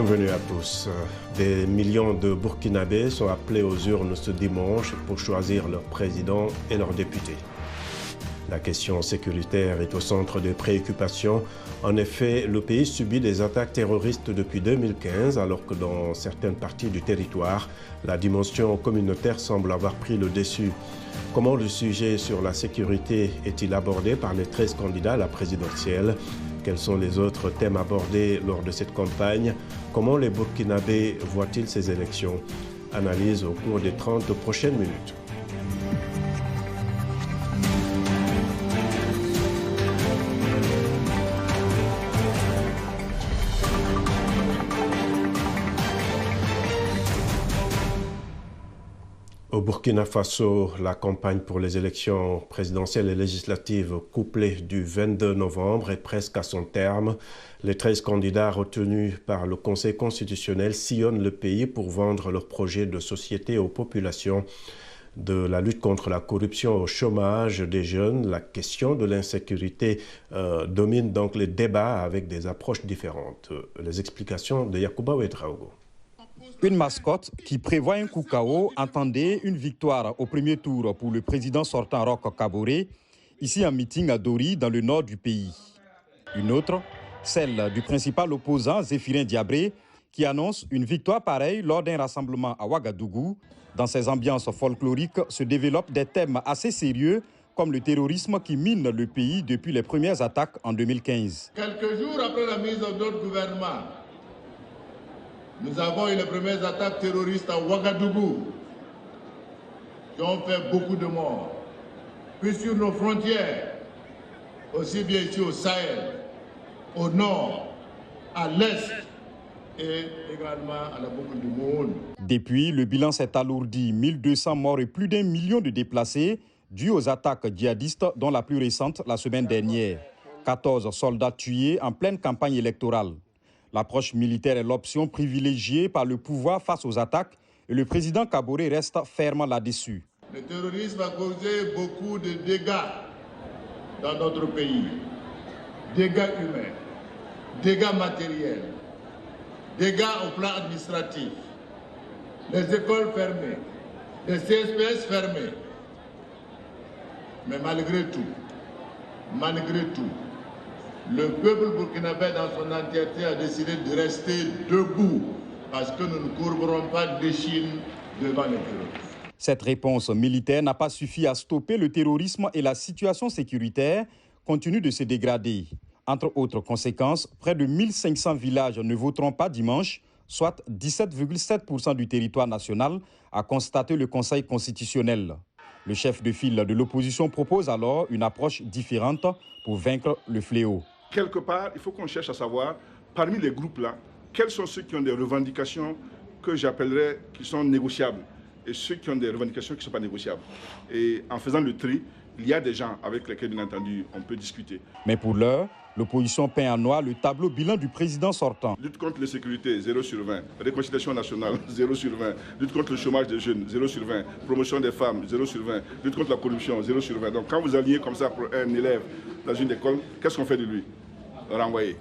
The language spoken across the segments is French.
Bienvenue à tous. Des millions de Burkinabés sont appelés aux urnes ce dimanche pour choisir leur président et leurs députés. La question sécuritaire est au centre des préoccupations. En effet, le pays subit des attaques terroristes depuis 2015, alors que dans certaines parties du territoire, la dimension communautaire semble avoir pris le dessus. Comment le sujet sur la sécurité est-il abordé par les 13 candidats à la présidentielle? Quels sont les autres thèmes abordés lors de cette campagne? Comment les Burkinabés voient-ils ces élections? Analyse au cours des 30 prochaines minutes. Au Burkina Faso, la campagne pour les élections présidentielles et législatives couplées du 22 novembre est presque à son terme. Les 13 candidats retenus par le Conseil constitutionnel sillonnent le pays pour vendre leur projet de société aux populations. De la lutte contre la corruption au chômage des jeunes, la question de l'insécurité domine donc les débats avec des approches différentes. Les explications de Yacouba Ouedraogo. Une mascotte qui prévoit un coup KO attendait une victoire au premier tour pour le président sortant Roch Kaboré, ici en meeting à Dori, dans le nord du pays. Une autre, celle du principal opposant Zéphirin Diabré, qui annonce une victoire pareille lors d'un rassemblement à Ouagadougou. Dans ces ambiances folkloriques se développent des thèmes assez sérieux, comme le terrorisme qui mine le pays depuis les premières attaques en 2015. Quelques jours après la mise en œuvre du gouvernement, nous avons eu les premières attaques terroristes à Ouagadougou, qui ont fait beaucoup de morts. Puis sur nos frontières, aussi bien ici au Sahel, au nord, à l'est et également à la boucle du Moun. Depuis, le bilan s'est alourdi. 1200 morts et plus d'1 million de déplacés dus aux attaques djihadistes, dont la plus récente la semaine dernière. 14 soldats tués en pleine campagne électorale. L'approche militaire est l'option privilégiée par le pouvoir face aux attaques et le président Kaboré reste fermement là-dessus. Le terrorisme a causé beaucoup de dégâts dans notre pays. Dégâts humains, dégâts matériels, dégâts au plan administratif, les écoles fermées, les CSPS fermés. Mais malgré tout, le peuple burkinabé dans son entièreté a décidé de rester debout parce que nous ne courberons pas d'échine devant les terroristes. Cette réponse militaire n'a pas suffi à stopper le terrorisme et la situation sécuritaire continue de se dégrader. Entre autres conséquences, près de 1500 villages ne voteront pas dimanche, soit 17,7% du territoire national, a constaté le Conseil constitutionnel. Le chef de file de l'opposition propose alors une approche différente pour vaincre le fléau. Quelque part, il faut qu'on cherche à savoir, parmi les groupes-là, quels sont ceux qui ont des revendications que j'appellerais qui sont négociables et ceux qui ont des revendications qui ne sont pas négociables. Et en faisant le tri, il y a des gens avec lesquels, bien entendu, on peut discuter. Mais pour l'heure, l'opposition peint en noir le tableau bilan du président sortant. Lutte contre l'insécurité, 0 sur 20. Réconciliation nationale, 0 sur 20. Lutte contre le chômage des jeunes, 0 sur 20. Promotion des femmes, 0 sur 20. Lutte contre la corruption, 0 sur 20. Donc quand vous alignez comme ça pour un élève dans une école, qu'est-ce qu'on fait de lui? Renvoyer.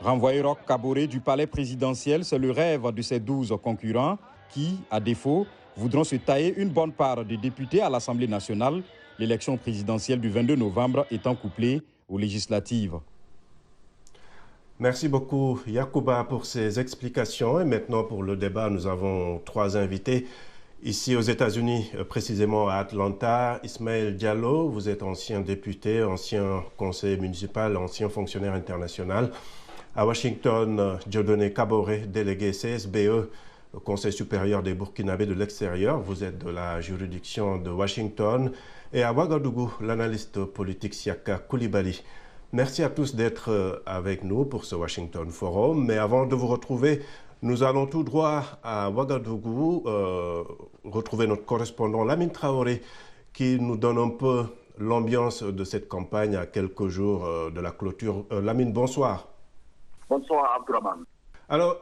Renvoyer Roch Kaboré du palais présidentiel, c'est le rêve de ses 12 concurrents qui, à défaut, voudront se tailler une bonne part de députés à l'Assemblée nationale, l'élection présidentielle du 22 novembre étant couplée aux législatives. Merci beaucoup Yacouba pour ces explications. Et maintenant pour le débat, nous avons 3 invités. Ici aux États-Unis, précisément à Atlanta, Ismaël Diallo, vous êtes ancien député, ancien conseiller municipal, ancien fonctionnaire international. À Washington, Dieudonné Kaboré, délégué CSBE, au Conseil supérieur des Burkinabés de l'extérieur. Vous êtes de la juridiction de Washington. Et à Ouagadougou, l'analyste politique Siaka Koulibaly. Merci à tous d'être avec nous pour ce Washington Forum. Mais avant de vous retrouver, nous allons tout droit à Ouagadougou retrouver notre correspondant Lamine Traoré qui nous donne un peu l'ambiance de cette campagne à quelques jours de la clôture. Lamine, bonsoir. Bonsoir Abdourahmane. Alors,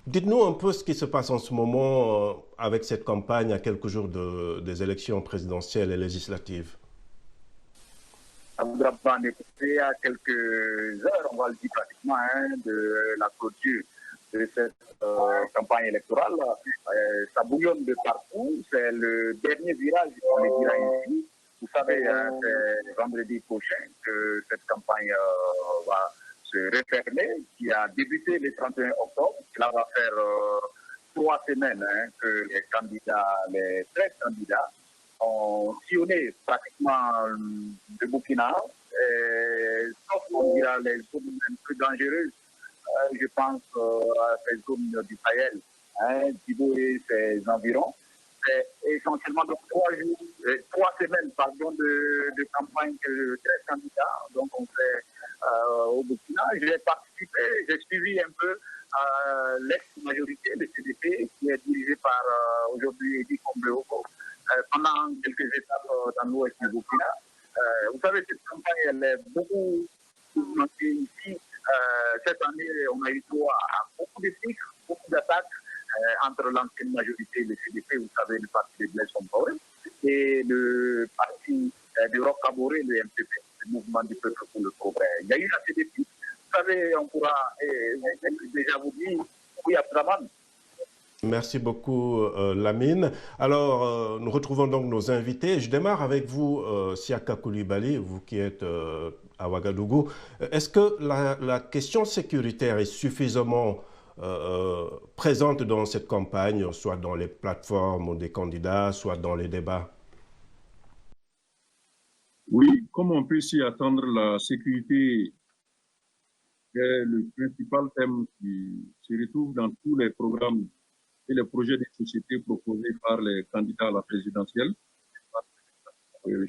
dites-nous un peu ce qui se passe en ce moment avec cette campagne à quelques jours des élections présidentielles et législatives. Abdourahmane, écoutez, à quelques heures, on va le dire pratiquement, de la clôture de cette campagne électorale. Ça bouillonne de partout. C'est le dernier virage, on le dira ici. Vous savez, c'est vendredi prochain que cette campagne va se refermer, qui a débuté le 31 octobre. Cela va faire 3 semaines que les 13 candidats ont sillonné pratiquement le Burkina, sauf on dira les zones un peu dangereuses. Je pense à ces zones du Sahel, Djibo et ses environs. C'est essentiellement donc 3 semaines de campagne que 13 candidats. Donc on fait au Burkina. J'ai participé, j'ai suivi un peu l'ex-majorité, le CDP, qui est dirigé par aujourd'hui Edi Kombeoko, pendant quelques étapes dans l'ouest du Burkina. Vous savez, cette campagne, elle est beaucoup mouvementée ici. Cette année, on a eu droit à beaucoup de titres, beaucoup d'attaques entre l'ancienne majorité, le CDP, vous savez, le parti de Blaise Compaoré, et le parti de Roch Kaboré, le MPP, le mouvement du peuple pour le progrès. Il y a eu la CDP. Vous savez, on pourra déjà vous dire, oui, Abdraman. Merci beaucoup, Lamine. Alors, nous retrouvons donc nos invités. Je démarre avec vous, Siaka Coulibaly, vous qui êtes à Ouagadougou. Est-ce que la question sécuritaire est suffisamment présente dans cette campagne, soit dans les plateformes des candidats, soit dans les débats? Oui, comme on peut s'y attendre, la sécurité est le principal thème qui se retrouve dans tous les programmes et les projets de société proposés par les candidats à la présidentielle.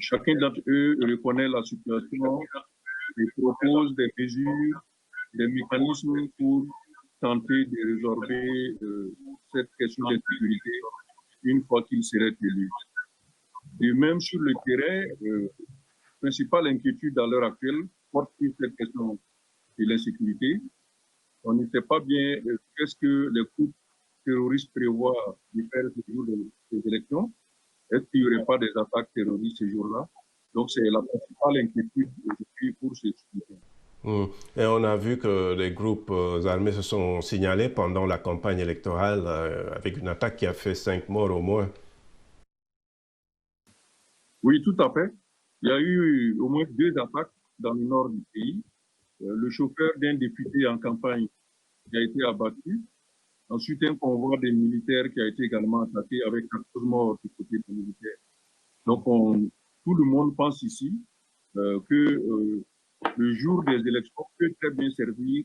Chacun d'entre eux reconnaît la situation et propose des mesures, des mécanismes pour tenter de résorber cette question de sécurité une fois qu'il serait élu. Et même sur le terrain, principale inquiétude à l'heure actuelle porte sur cette question de l'insécurité. On ne sait pas bien qu'est-ce que les groupes terroristes prévoient de faire ce jour des élections. Est-ce qu'il n'y aurait pas des attaques terroristes ce jour-là? Donc c'est la principale inquiétude aujourd'hui pour ces sujets. Et on a vu que les groupes armés se sont signalés pendant la campagne électorale avec une attaque qui a fait 5 morts au moins. Oui, tout à fait. Il y a eu au moins 2 attaques dans le nord du pays. Le chauffeur d'un député en campagne qui a été abattu. Ensuite, un convoi des militaires qui a été également attaqué avec 14 morts du côté des militaires. Donc, tout le monde pense ici que le jour des élections peut très bien servir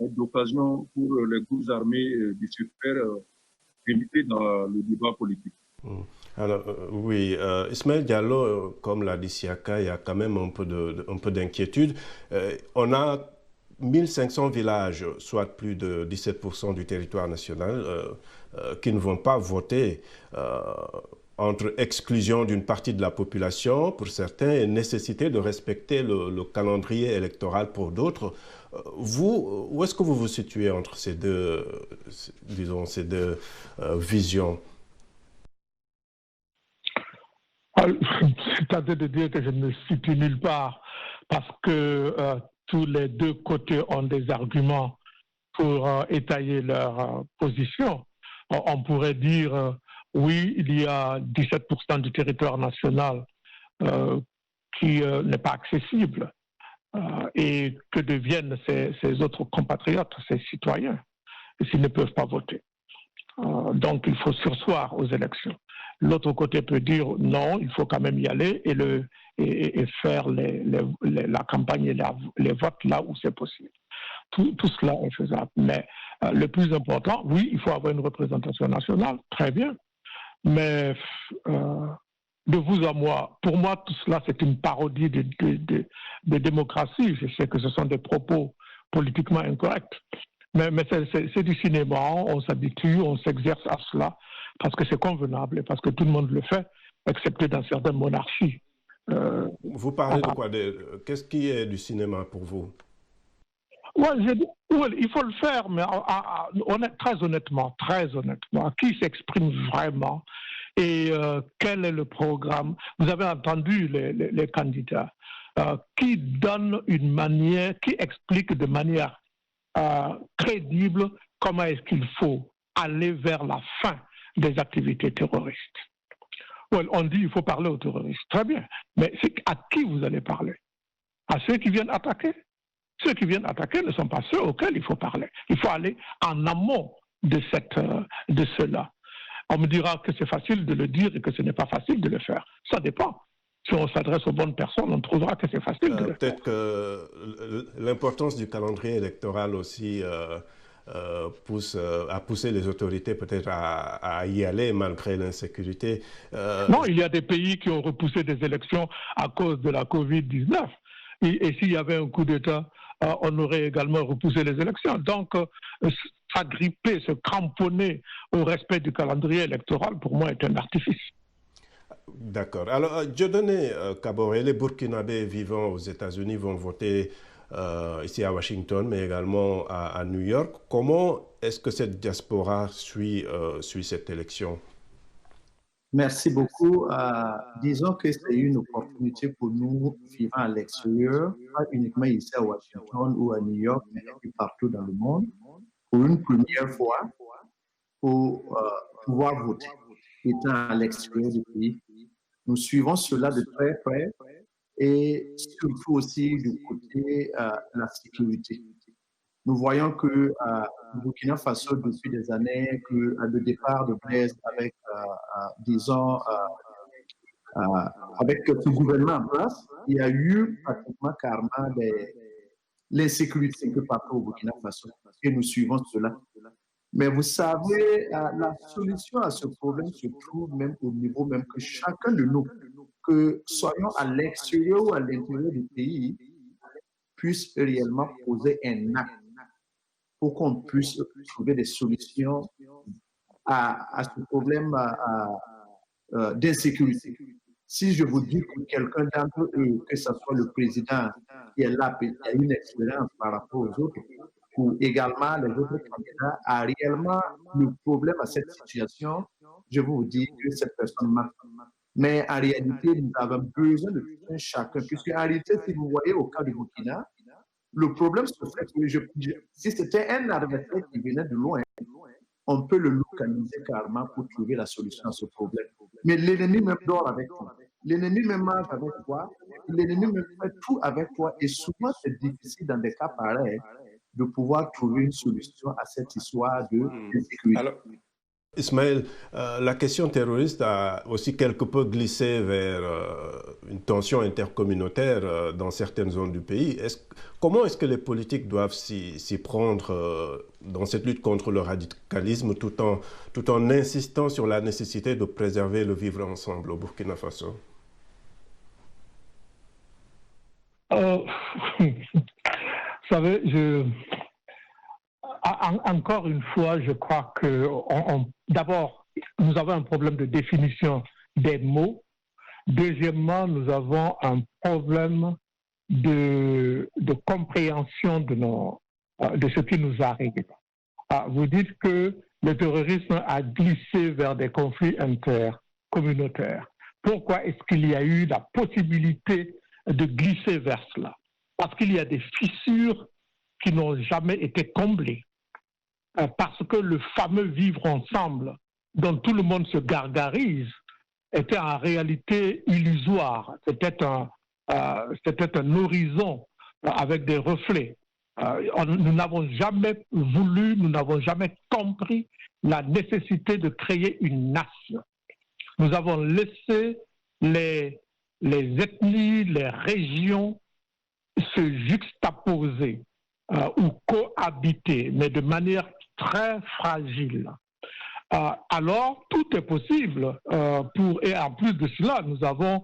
d'occasion pour les groupes armés de se faire inviter dans le débat politique. Alors, oui, Ismaël Diallo, comme l'a dit Siaka, il y a quand même un peu d'inquiétude. On a 1500 villages, soit plus de 17% du territoire national, qui ne vont pas voter entre exclusion d'une partie de la population pour certains et nécessité de respecter le calendrier électoral pour d'autres. Vous, où est-ce que vous vous situez entre ces deux, disons, ces deux visions? C'est-à-dire de dire que je ne me situe nulle part parce que tous les deux côtés ont des arguments pour étayer leur position. On pourrait dire, oui, il y a 17% du territoire national qui n'est pas accessible. Et que deviennent ces autres compatriotes, ces citoyens, s'ils ne peuvent pas voter? Donc il faut surseoir aux élections. L'autre côté peut dire non, il faut quand même y aller et faire la campagne et les votes là où c'est possible. Tout cela est faisable. Mais le plus important, oui, il faut avoir une représentation nationale, très bien. Mais de vous à moi, pour moi, tout cela, c'est une parodie de démocratie. Je sais que ce sont des propos politiquement incorrects. Mais c'est du cinéma, on s'habitue, on s'exerce à cela parce que c'est convenable et parce que tout le monde le fait, excepté dans certaines monarchies. Vous parlez de quoi? Qu'est-ce qui est du cinéma pour vous? Il faut le faire, mais très honnêtement, qui s'exprime vraiment et quel est le programme? Vous avez entendu les candidats qui donnent une manière, qui expliquent de manière crédible comment est-ce qu'il faut aller vers la fin des activités terroristes. Well, on dit qu'il faut parler aux terroristes. Très bien. Mais à qui vous allez parler? À ceux qui viennent attaquer? Ceux qui viennent attaquer ne sont pas ceux auxquels il faut parler. Il faut aller en amont de cela. On me dira que c'est facile de le dire et que ce n'est pas facile de le faire. Ça dépend. Si on s'adresse aux bonnes personnes, on trouvera que c'est facile de le faire. Peut-être que l'importance du calendrier électoral aussi a poussé les autorités peut-être à y aller malgré l'insécurité. Non, il y a des pays qui ont repoussé des élections à cause de la Covid-19. Et s'il y avait un coup d'État, on aurait également repoussé les élections. Donc, s'agripper, se cramponner au respect du calendrier électoral, pour moi, est un artifice. D'accord. Alors, Dieudonné Kaboré, les Burkinabés vivant aux États-Unis vont voter ici à Washington, mais également à New York. Comment est-ce que cette diaspora suit cette élection? Merci beaucoup. Disons que c'est une opportunité pour nous vivant à l'extérieur, pas uniquement ici à Washington ou à New York, mais partout dans le monde, pour une première fois, pour pouvoir voter, étant à l'extérieur du pays. Nous suivons cela de très près et surtout aussi du côté de la sécurité. Nous voyons que Burkina Faso, depuis des années, que le départ de Blaise avec, disons, avec ce gouvernement en place, il y a eu pratiquement carrément l'insécurité que partout au Burkina Faso. Et nous suivons cela. Mais vous savez, la solution à ce problème se trouve même au niveau même que chacun de nous, que soyons à l'extérieur ou à l'intérieur du pays, puisse réellement poser un acte pour qu'on puisse trouver des solutions à ce problème d'insécurité. Si je vous dis que quelqu'un d'entre eux, que ce soit le président qui est là, qui a une expérience par rapport aux autres, ou également les autres candidats, a réellement le problème à cette situation, je vous dis que cette personne marche. Mais en réalité, nous avons besoin de tout un chacun, puisque en réalité, si vous voyez au cas du Burkina, le problème, c'est que si c'était un adversaire qui venait de loin, on peut le localiser carrément pour trouver la solution à ce problème. Mais l'ennemi même dort avec toi. L'ennemi même mange avec toi. L'ennemi même fait tout avec toi. Et souvent, c'est difficile dans des cas pareils de pouvoir trouver une solution à cette histoire de sécurité. Alors, Ismaël, la question terroriste a aussi quelque peu glissé vers une tension intercommunautaire dans certaines zones du pays. Comment est-ce que les politiques doivent s'y prendre dans cette lutte contre le radicalisme tout en insistant sur la nécessité de préserver le vivre ensemble au Burkina Faso? Vous savez, encore une fois, je crois que d'abord, nous avons un problème de définition des mots. Deuxièmement, nous avons un problème de compréhension de ce qui nous arrive. Vous dites que le terrorisme a glissé vers des conflits intercommunautaires. Pourquoi est-ce qu'il y a eu la possibilité de glisser vers cela? Parce qu'il y a des fissures qui n'ont jamais été comblées. Parce que le fameux vivre ensemble dont tout le monde se gargarise était en réalité illusoire. C'était un horizon avec des reflets. Nous n'avons jamais voulu, nous n'avons jamais compris la nécessité de créer une nation. Nous avons laissé les ethnies, les régions se juxtaposer ou cohabiter, mais de manière très fragile. Alors, tout est possible. Et en plus de cela, nous avons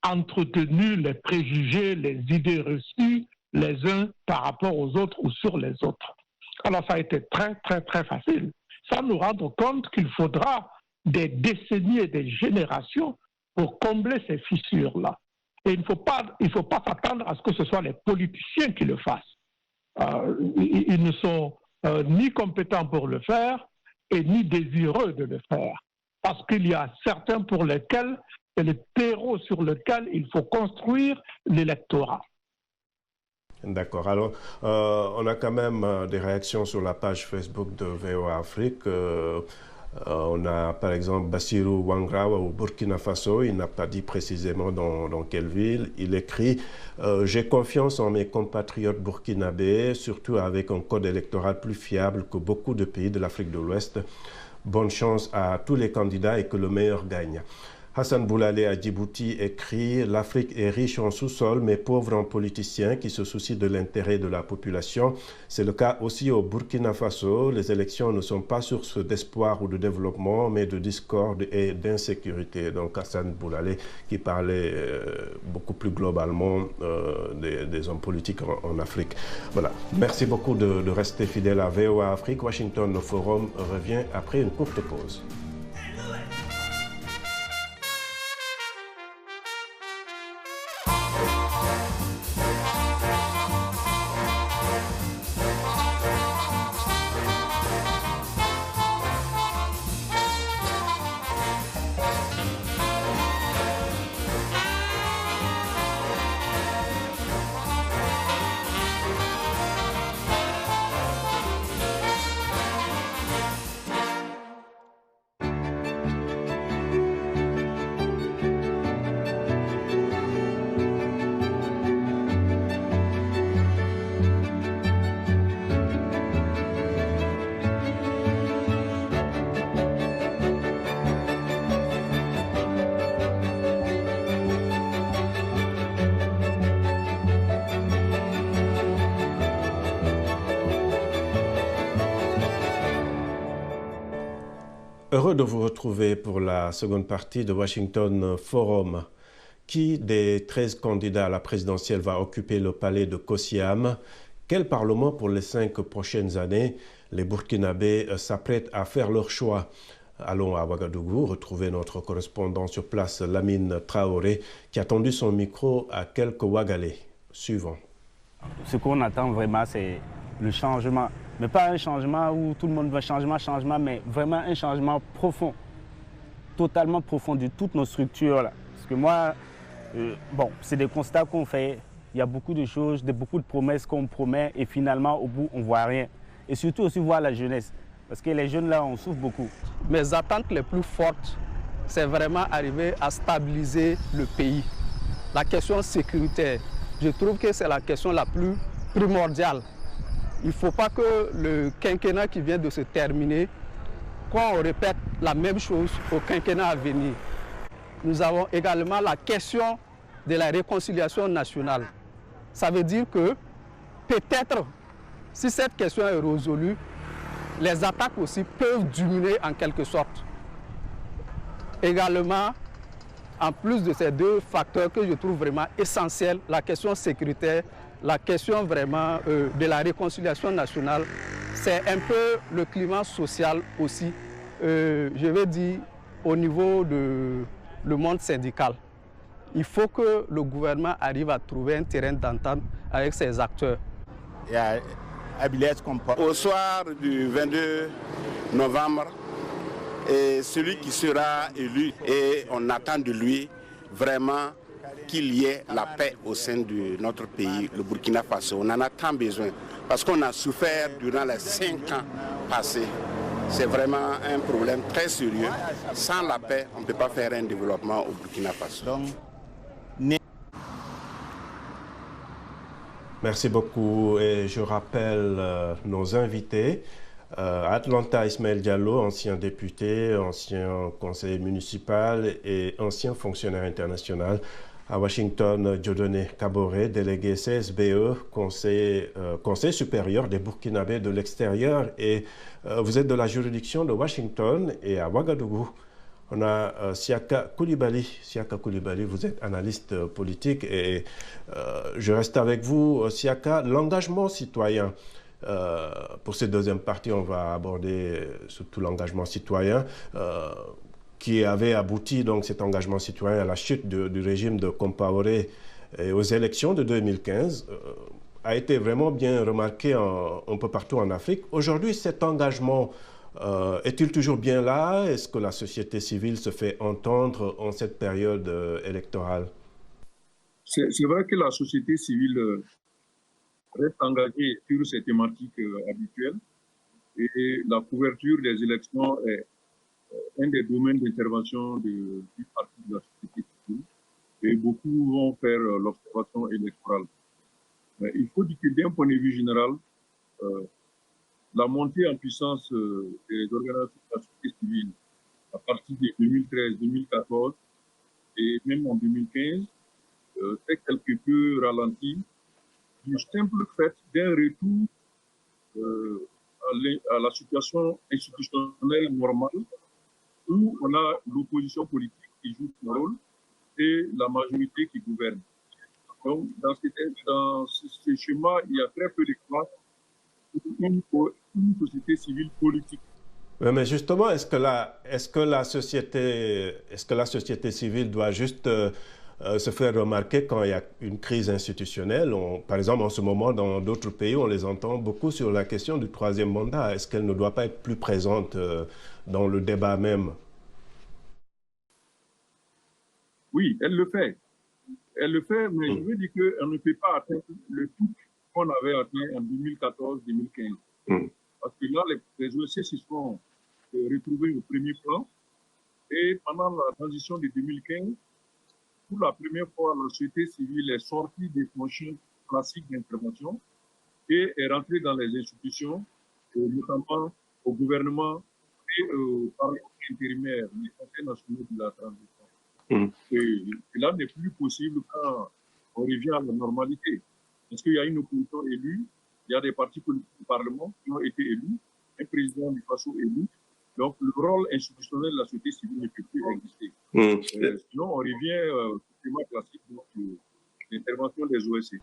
entretenu les préjugés, les idées reçues, les uns par rapport aux autres ou sur les autres. Alors, ça a été très, très, très facile. Ça nous rend compte qu'il faudra des décennies et des générations pour combler ces fissures-là. Et il ne faut pas s'attendre à ce que ce soit les politiciens qui le fassent. Ils ne sont ni compétents pour le faire et ni désireux de le faire. Parce qu'il y a certains pour lesquels c'est le terreau sur lequel il faut construire l'électorat. D'accord. Alors, on a quand même des réactions sur la page Facebook de VOA Afrique. On a par exemple Bassirou Wangrawa au Burkina Faso. Il n'a pas dit précisément dans quelle ville. Il écrit « J'ai confiance en mes compatriotes burkinabés, surtout avec un code électoral plus fiable que beaucoup de pays de l'Afrique de l'Ouest. Bonne chance à tous les candidats et que le meilleur gagne. » Hassan Boulalé à Djibouti écrit « L'Afrique est riche en sous-sol, mais pauvre en politiciens qui se soucient de l'intérêt de la population. C'est le cas aussi au Burkina Faso. Les élections ne sont pas source d'espoir ou de développement, mais de discorde et d'insécurité. » Donc Hassan Boulalé qui parlait beaucoup plus globalement des hommes politiques en Afrique. Voilà. Merci beaucoup de rester fidèle à VOA Afrique. Washington, le forum revient après une courte pause. Heureux de vous retrouver pour la seconde partie de Washington Forum. Qui des 13 candidats à la présidentielle va occuper le palais de Kosiam? Quel parlement pour les 5 prochaines années? Les Burkinabés s'apprêtent à faire leur choix. Allons à Ouagadougou, retrouver notre correspondant sur place, Lamine Traoré, qui a tendu son micro à quelques Ouagalais. Suivant. Ce qu'on attend vraiment, c'est le changement. Mais pas un changement où tout le monde veut changement, mais vraiment un changement profond, totalement profond de toutes nos structures. Là. Parce que moi, bon, c'est des constats qu'on fait. Il y a beaucoup de choses, beaucoup de promesses qu'on promet et finalement, au bout, on ne voit rien. Et surtout aussi voir la jeunesse. Parce que les jeunes, là, on souffre beaucoup. Mes attentes les plus fortes, c'est vraiment arriver à stabiliser le pays. La question sécuritaire, je trouve que c'est la question la plus primordiale. Il ne faut pas que le quinquennat qui vient de se terminer, qu'on répète la même chose au quinquennat à venir. Nous avons également la question de la réconciliation nationale. Ça veut dire que peut-être, si cette question est résolue, les attaques aussi peuvent diminuer en quelque sorte. Également, en plus de ces deux facteurs que je trouve vraiment essentiels, la question sécuritaire, la question vraiment de la réconciliation nationale, c'est un peu le climat social aussi, je vais dire, au niveau du monde syndical. Il faut que le gouvernement arrive à trouver un terrain d'entente avec ses acteurs. Au soir du 22 novembre, et celui qui sera élu, et on attend de lui vraiment qu'il y ait la paix au sein de notre pays, le Burkina Faso. On en a tant besoin, parce qu'on a souffert durant les 5 ans passés. C'est vraiment un problème très sérieux. Sans la paix, on ne peut pas faire un développement au Burkina Faso. Merci beaucoup et je rappelle nos invités. Atlanta, Ismaël Diallo, ancien député, ancien conseiller municipal et ancien fonctionnaire international. À Washington, Dieudonné Kaboré, délégué CSBE, conseil supérieur des Burkinabés de l'extérieur. Et vous êtes de la juridiction de Washington et à Ouagadougou. On a Siaka Koulibaly. Siaka Koulibaly, vous êtes analyste politique et je reste avec vous. Siaka, l'engagement citoyen. Pour cette deuxième partie, on va aborder surtout l'engagement citoyen qui avait abouti, donc cet engagement citoyen, à la chute du régime de Compaoré et aux élections de 2015, a été vraiment bien remarqué un peu partout en Afrique. Aujourd'hui, cet engagement est-il toujours bien là? Est-ce que la société civile se fait entendre en cette période électorale? C'est vrai que la société civile reste engagé sur ces thématiques habituelles et la couverture des élections est un des domaines d'intervention du parti de la société civile et beaucoup vont faire l'observation électorale. Mais il faut dire que d'un point de vue général, la montée en puissance des organisations de la société civile à partir de 2013, 2014 et même en 2015 est quelque peu ralenti du simple fait d'un retour à la situation institutionnelle normale où on a l'opposition politique qui joue son rôle et la majorité qui gouverne. Donc, dans ce schéma, il y a très peu de place pour une société civile politique. Oui, mais justement, est-ce que la société civile doit juste se faire remarquer quand il y a une crise institutionnelle? Par exemple, en ce moment, dans d'autres pays, on les entend beaucoup sur la question du troisième mandat. Est-ce qu'elle ne doit pas être plus présente dans le débat même? Oui, elle le fait. Elle le fait, mais je veux dire qu'elle ne peut pas atteindre le pic qu'on avait atteint en 2014-2015. Parce que là, les OSC se sont retrouvés au premier plan. Et pendant la transition de 2015, pour la première fois, la société civile est sortie des fonctions classiques d'intervention et est rentrée dans les institutions, notamment au gouvernement et au Parlement intérimaire, les conseils nationaux de la transition. Et là n'est plus possible quand on revient à la normalité. Parce qu'il y a une opposition élue, il y a des partis politiques du Parlement qui ont été élus, un président du FASO élu. Donc le rôle institutionnel de la société civile ne peut plus exister. Sinon, on revient au schéma classique de l'intervention des OSC.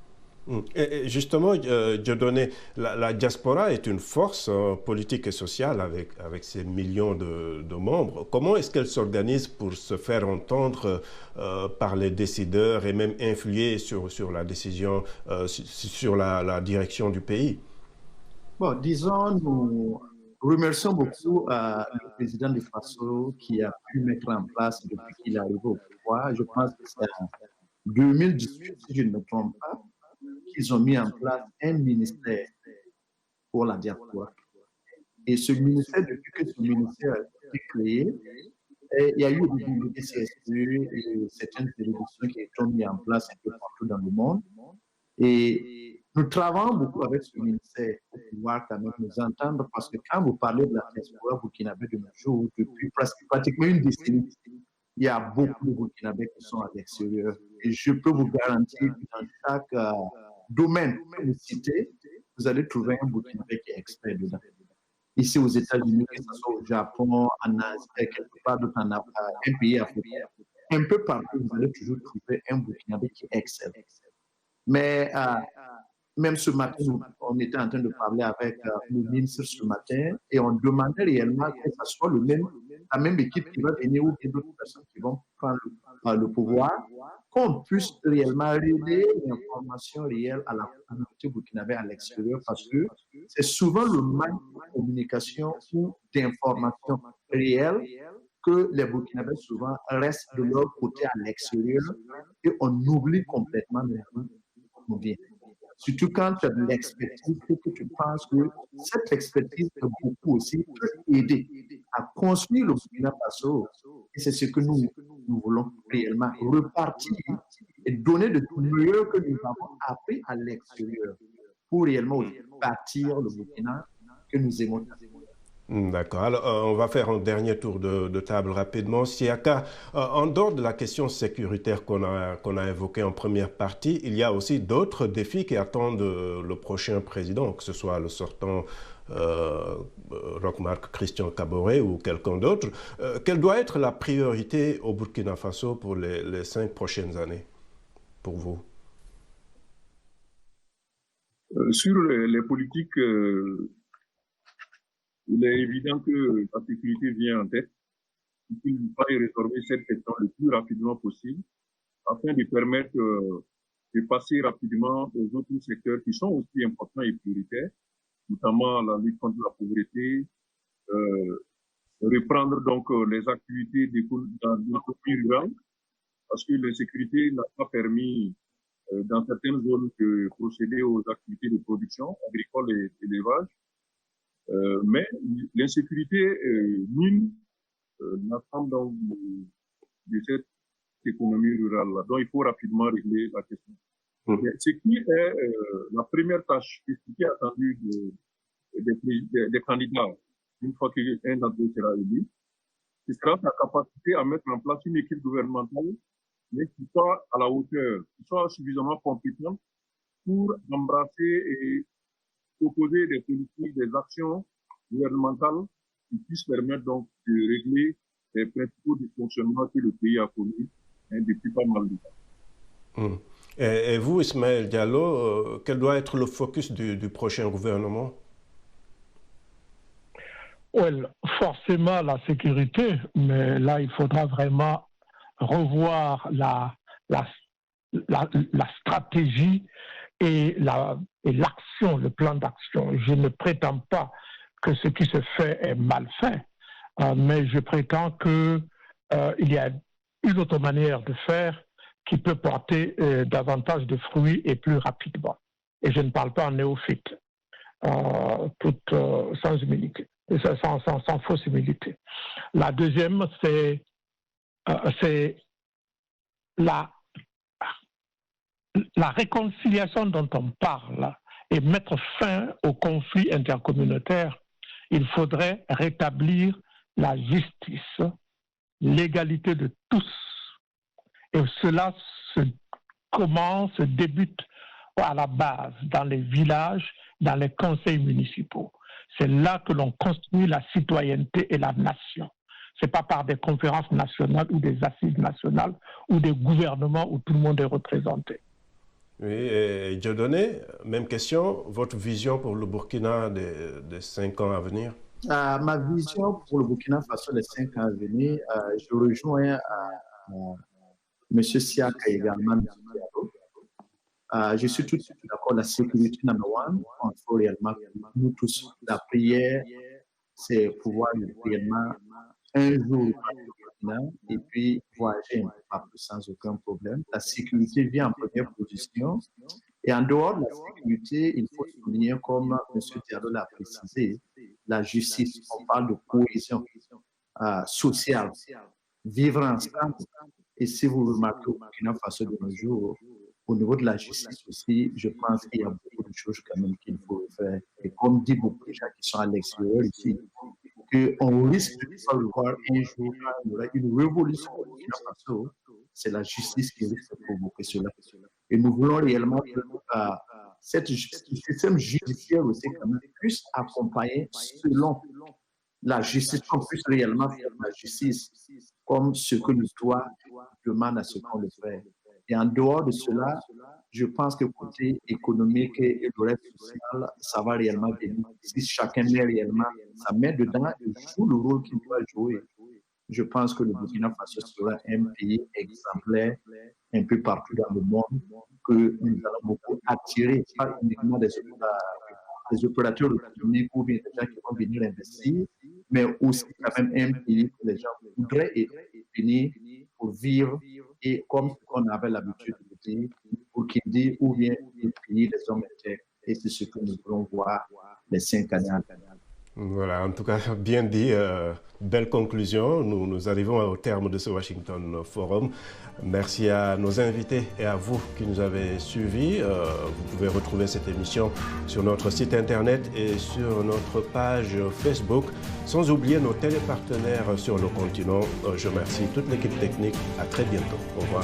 Et justement, Dieudonné, la diaspora est une force politique et sociale avec ses millions de membres. Comment est-ce qu'elle s'organise pour se faire entendre par les décideurs et même influer sur la décision, sur la direction du pays? Bon, disons, nous remercions beaucoup le président du FASO qui a pu mettre en place depuis qu'il est arrivé au pouvoir. Je pense que c'est en 2018, si je ne me trompe pas, qu'ils ont mis en place un ministère pour la diaspora. Et ce ministère, depuis que ce ministère a été créé, il y a eu des CSE et certaines télévisions qui sont mises en place un peu partout dans le monde. Et nous travaillons beaucoup avec ce ministère pour pouvoir quand même nous entendre, parce que quand vous parlez de la diaspora burkinabé de nos jours, depuis pratiquement une décennie, il y a beaucoup de Burkinabés qui sont à l'extérieur. Et je peux vous garantir que dans chaque domaine que vous citez, vous allez trouver un Burkinabé qui est expert dedans. Ici aux États-Unis, que ce soit au Japon, en Asie, quelque part d'autre en Afrique, un pays africain, un peu partout, vous allez toujours trouver un Burkinabé qui excelle. Mais même ce matin, on était en train de parler avec le ministre ce matin et on demandait réellement que ce soit la même équipe qui va venir ou d'autres personnes qui vont prendre le pouvoir, qu'on puisse réellement relayer l'information réelle à la communauté burkinabé à l'extérieur, parce que c'est souvent le manque de communication ou d'information réelle que les Burkinabés souvent restent de leur côté à l'extérieur et on oublie complètement d'où on vient. Surtout quand tu as de l'expertise et que tu penses que cette expertise peut beaucoup aussi aider à construire le Burkina Faso. Et c'est ce que nous voulons réellement repartir et donner de tout meilleur que nous avons appris à l'extérieur pour réellement bâtir le Burkina que nous aimons. D'accord. Alors, on va faire un dernier tour de table rapidement. Siaka, en dehors de la question sécuritaire qu'on a évoquée en première partie, il y a aussi d'autres défis qui attendent le prochain président, que ce soit le sortant Roch-Marc Christian Kaboré ou quelqu'un d'autre. Quelle doit être la priorité au Burkina Faso pour les 5 prochaines années, pour vous? Sur les politiques, il est évident que la sécurité vient en tête. Il faut résorber cette question le plus rapidement possible afin de permettre de passer rapidement aux autres secteurs qui sont aussi importants et prioritaires, notamment la lutte contre la pauvreté, reprendre donc les activités dans l'économie rurale, parce que la sécurité n'a pas permis dans certaines zones de procéder aux activités de production agricole et d'élevage. Mais l'insécurité mine l'ensemble de cette économie rurale-là. Donc, il faut rapidement régler la question. Ce qui est la première tâche, ce qui est attendu des candidats, une fois qu'un d'entre eux sera élu, ce sera sa capacité à mettre en place une équipe gouvernementale, mais qui soit à la hauteur, qui soit suffisamment compétente pour embrasser et proposer des politiques, des actions gouvernementales qui puissent permettre donc de régler les principaux dysfonctionnements que le pays a connus depuis pas mal de temps. Et vous, Ismaël Diallo, quel doit être le focus du prochain gouvernement? Well, forcément la sécurité, mais là il faudra vraiment revoir la stratégie et l'action, le plan d'action. Je ne prétends pas que ce qui se fait est mal fait, mais je prétends qu'il y a une autre manière de faire qui peut porter davantage de fruits et plus rapidement. Et je ne parle pas en néophyte, sans humilité, sans fausse humilité. La deuxième, c'est la réconciliation dont on parle et mettre fin aux conflits intercommunautaires. Il faudrait rétablir la justice, l'égalité de tous. Et cela se débute à la base, dans les villages, dans les conseils municipaux. C'est là que l'on construit la citoyenneté et la nation. Ce n'est pas par des conférences nationales ou des assises nationales ou des gouvernements où tout le monde est représenté. Oui, et Dieudonné, même question, votre vision pour le Burkina des 5 ans à venir? Ma vision pour le Burkina Faso des 5 ans à venir, je rejoins M. Siaka également. Je suis tout de suite d'accord, la sécurité number one, il faut réellement, nous tous, la prière, c'est pouvoir réellement un jour et puis voyager un peu sans aucun problème. La sécurité vient en première position. Et en dehors de la sécurité, il faut souligner, comme M. Diallo l'a précisé, la justice. On parle de cohésion sociale, vivre ensemble. Et si vous remarquez au Burkina Faso de nos jours, au niveau de la justice aussi, je pense qu'il y a beaucoup de choses quand même qu'il faut faire. Et comme dit beaucoup de gens qui sont à l'extérieur ici, qu'on risque de ne pas le voir un jour quand il y aura une révolution au Burkina Faso, c'est la justice qui risque de provoquer cela. Et nous voulons réellement que ce système judiciaire aussi quand même puisse accompagner selon la justice, qu'on puisse réellement faire la justice comme ce que le droit demande à ce qu'on le fait. Et en dehors de cela, je pense que côté économique et le reste social, ça va réellement venir. Si chacun met réellement sa main dedans et joue le rôle qu'il doit jouer, je pense que le Burkina Faso sera un pays exemplaire un peu partout dans le monde, que nous allons beaucoup attirer, pas uniquement des opérateurs économiques ou bien des gens qui vont venir investir, mais aussi quand même un pays que les gens voudraient venir pour vivre et comme on avait l'habitude de dire, pour qu'ils disent ou bien les pays des hommes intègres. Et c'est ce que nous voulons voir les 5 années à venir. Voilà, en tout cas, bien dit, belle conclusion. Nous arrivons au terme de ce Washington Forum. Merci à nos invités et à vous qui nous avez suivis. Vous pouvez retrouver cette émission sur notre site internet et sur notre page Facebook, sans oublier nos télépartenaires sur le continent. Je remercie toute l'équipe technique. À très bientôt. Au revoir.